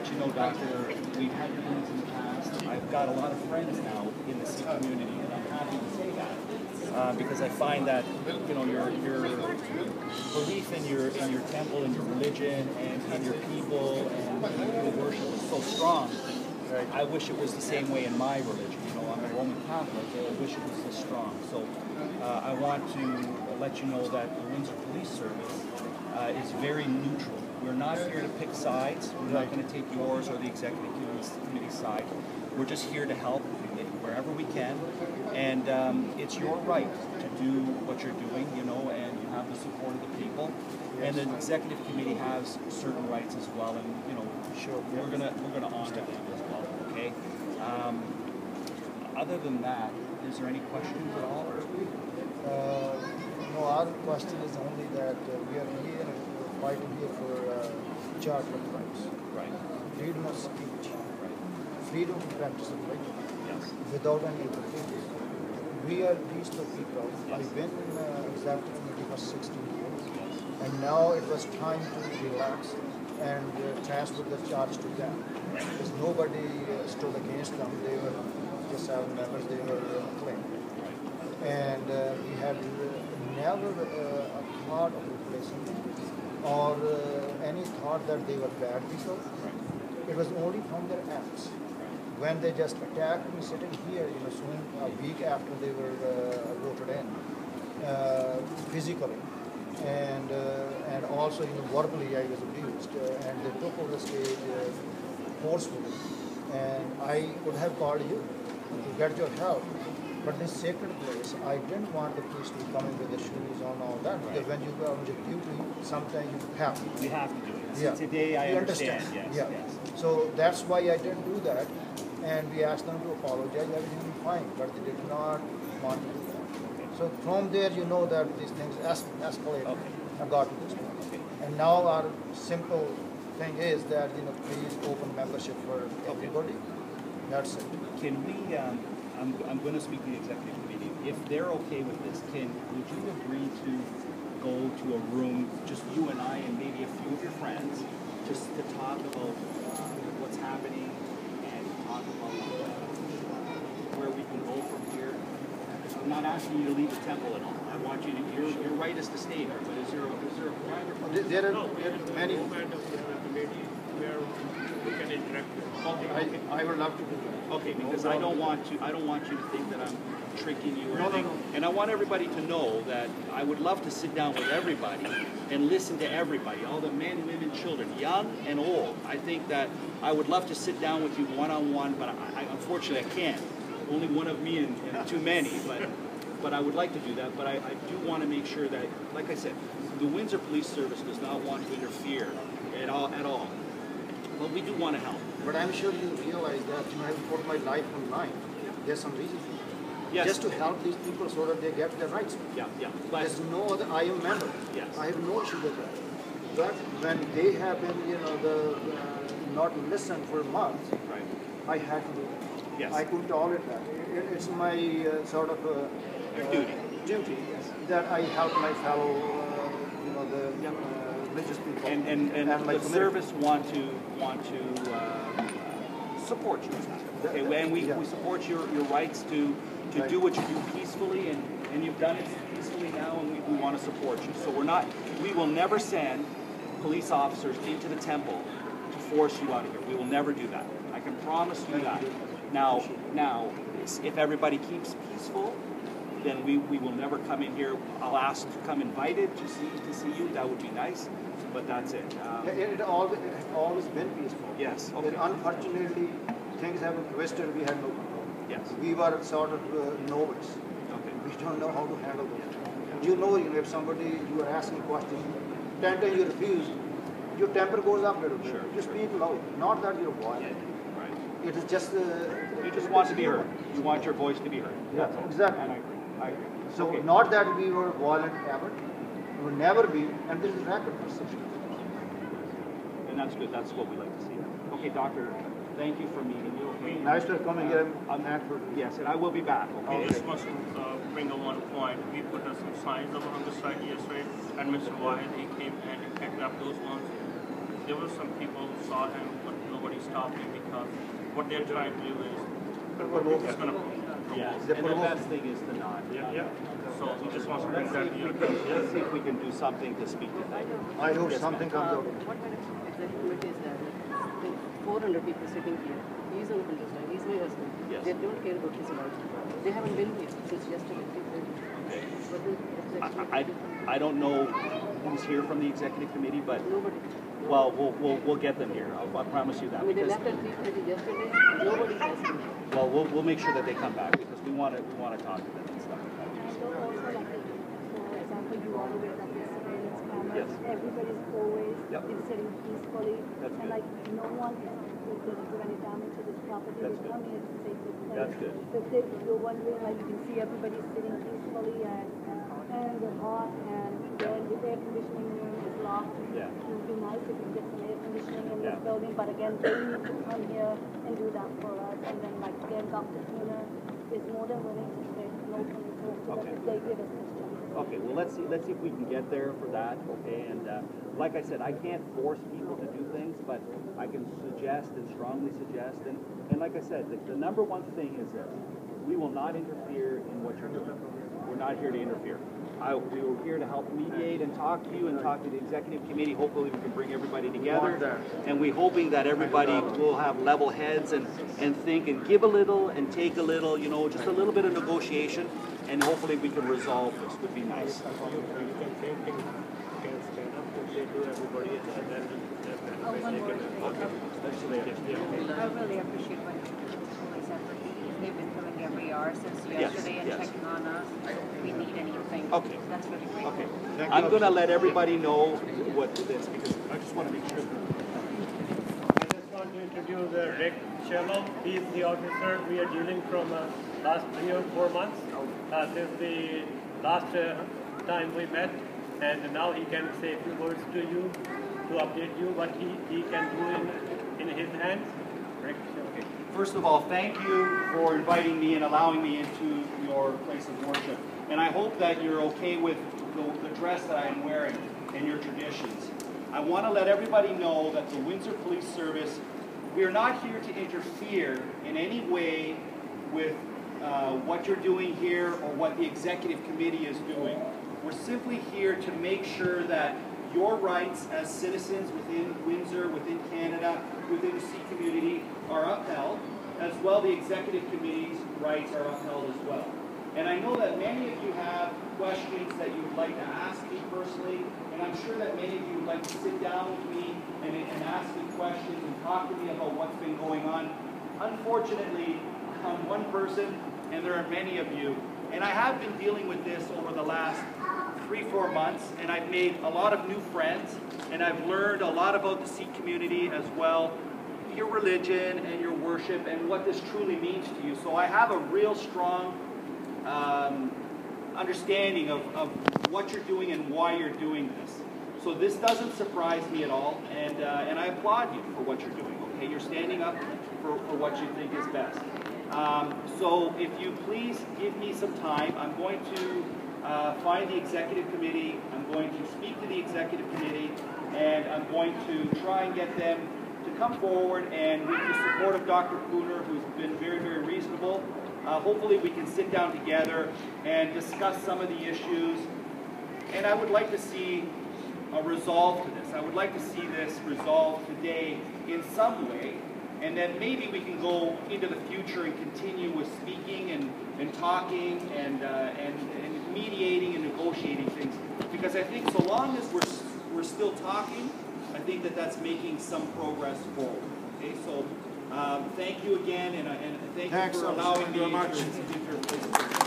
let you know, Doctor, we've had meetings in the past. I've got a lot of friends now in the Sikh community, and I'm happy to say that because I find that your belief in your temple and your religion and your people and your worship is so strong. I wish it was the same way in my religion. I'm a Roman Catholic. I wish it was this strong. So I want to let you know that the Windsor Police Service is very neutral. We're not here to pick sides. We're not going to take yours or the executive committee side. We're just here to help wherever we can. And it's your right to do what you're doing, and you have the support of the people. And the executive committee has certain rights as well, and sure, we're gonna honor them as well. Okay. Other than that, is there any questions at all? No, our question is only that we are here fighting here for charter of rights. Right. Freedom of speech. Right. Freedom to practice of religion. Yes. Without any interference. We are peaceful people. Yes. I've been in executive committee for 16 years. Yes. And now it was time to relax and transfer the charge to them. Because nobody stood against them. They were just 7 members, they were claimed. Right. And we had never a thought of replacing them or any thought that they were bad people. Right. It was only from their acts. When they just attacked me sitting here, soon a week after they were voted in, physically, and also verbally I was abused, and they took over the stage forcefully, and I would have called you to get your help, but this sacred place, I didn't want the police to come in with the shoes on all that, because when you go on your duty, sometimes you have to. We have to do it. Yeah. Today I understand. Yes, yeah. Yes. So that's why I didn't do that, and we asked them to apologize, everything will be fine, but they did not want to do that. Okay. So from there you know that these things escalated and got to this point. Okay. And now our simple thing is that, please open membership for everybody. That's it. Can we, I'm going to speak to the executive committee. If they're okay with this, would you agree to go to a room, just you and I and maybe a few of your friends, just to talk about what's happening and talk about where we can go from here? I'm not asking you to leave the temple at all. I want you to, your right is to stay there, but is there a private... There are many... where we can interact with. I would love to do that. Okay, because I don't want you to think that I'm tricking you or anything. No. And I want everybody to know that I would love to sit down with everybody and listen to everybody, all the men, women, children, young and old. I think that I would love to sit down with you one-on-one, but unfortunately I can't. Only one of me and too many, but I would like to do that. But I do want to make sure that, like I said, the Windsor Police Service does not want to interfere at all. But we do want to help. But I'm sure you realize that I've put my life on line. There's some reason for it. Yes. Just to help these people so that they get their rights. Yeah. But there's no other. I am a member. Yes. I have no issue with that. But when they have been, not listened for months, right. I had to do that. Yes. I couldn't tolerate that. It's my duty that I help my fellow, religious people and my the community. service want to support you. Okay, and we support your rights to do what you do peacefully, and you've done it peacefully now, and we want to support you. So we will never send police officers into the temple to force you out of here. We will never do that. I can promise you that. Now, if everybody keeps peaceful, then we will never come in here. I'll ask to come invited to see you. That would be nice, but that's it. It always been peaceful. Yes. Okay. But unfortunately, things have been twisted. We had no control. Yes. We were sort of novice. Okay. We don't know how to handle it. You know, if somebody you are asking questions, 10 times you refuse, your temper goes up a little bit. Sure. You speak loud. Not that you're violent. Right. It is just. You just want to be heard. You want your voice to be heard. Yeah, exactly. And I agree. So not that we were violent ever. We will never be, and this is record for 6 years. And that's good. That's what we like to see. Okay, Doctor, thank you for meeting you. Okay. Nice to come here. Yes, and I will be back. Okay. I just must bring up one point. We put some signs up on the side yesterday, and Mr. Wahid, he came and he picked up those ones. There were some people who saw him, but nobody topic because what they're trying to do is it's going to Yes, and the best thing is to not. So we just want to bring that to your Let's see if we can do something to speak to them. I hope something comes out. What kind of executive committee is that? Like 400 people sitting here. He's on the list, he's my husband. Yes. They don't care about his life. They haven't been here since yesterday. I don't know who's here from the executive committee, but Nobody. well, we'll get them here. I promise you that. I mean, they Because, left at 3:30 yesterday. Nobody has been. well, we'll make sure that they come back because we want to talk to them and stuff like that. So also like, for example, you are aware that there's surveillance cameras. Yes. Everybody's always Yep. been sitting peacefully. That's and good. like no one is going to do any damage to this property. That's They good. come here to save the place. That's good. If you're wondering, like you can see everybody sitting peacefully and they're hot and then the air conditioning room is locked. Yeah. It would be nice if we get some air conditioning in Yeah. this building, but again, they need to come here and do that for us. And then like again, Dr. Tina is more than willing to sit and openly talk to them if they give us questions. Okay, well let's see if we can get there for that. Okay, and like I said, I can't force people to do things, but I can suggest and strongly suggest. And like I said, the number one thing is this: we will not interfere in what you're doing. We're not here to interfere. We were here to help mediate and talk to you and talk to the executive committee. Hopefully we can bring everybody together. And we're hoping that everybody will have level heads and think and give a little and take a little, you know, just a little bit of negotiation. And hopefully we can resolve this. Would be nice. same thing can stand up and say to everybody and then one more thing. I really appreciate what police effort. They've been coming every hour since yesterday and yes. checking on us. If we need anything. Okay. That's really great. Okay. I'm going to let everybody know what this because I just want to make sure. I just want to introduce Rick Shello. He is the officer we are dealing from last 3 or 4 months since the last time we met, and now he can say a few words to you to update you what he can do in his hands. Rick Shello. Okay. First of all, thank you for inviting me and allowing me into your place of worship. And I hope that you're okay with the dress that I'm wearing and your traditions. I want to let everybody know that the Windsor Police Service, we are not here to interfere in any way with what you're doing here or what the executive committee is doing. We're simply here to make sure that your rights as citizens within Windsor, within Canada, within the Sikh community are upheld, as well the executive committee's rights are upheld as well. And I know that many of you have questions that you would like to ask me personally, and I'm sure that many of you would like to sit down with me and ask me questions and talk to me about what's been going on. Unfortunately, I'm one person, and there are many of you, and I have been dealing with this over the last 3-4 months, and I've made a lot of new friends, and I've learned a lot about the Sikh community as well, your religion and your worship, and what this truly means to you. So I have a real strong understanding of what you're doing and why you're doing this. So this doesn't surprise me at all, and I applaud you for what you're doing. Okay, you're standing up for what you think is best. So if you please give me some time, I'm going to find the executive committee, I'm going to speak to the executive committee, and I'm going to try and get them to come forward, and with the support of Dr. Pooner, who's been very, very reasonable, hopefully we can sit down together and discuss some of the issues. And I would like to see a resolve to this. I would like to see this resolved today in some way, and then maybe we can go into the future and continue with speaking and talking and mediating and negotiating things. Because I think so long as we're still talking, I think that that's making some progress forward. Okay, so thank you again, and thank you for allowing me to.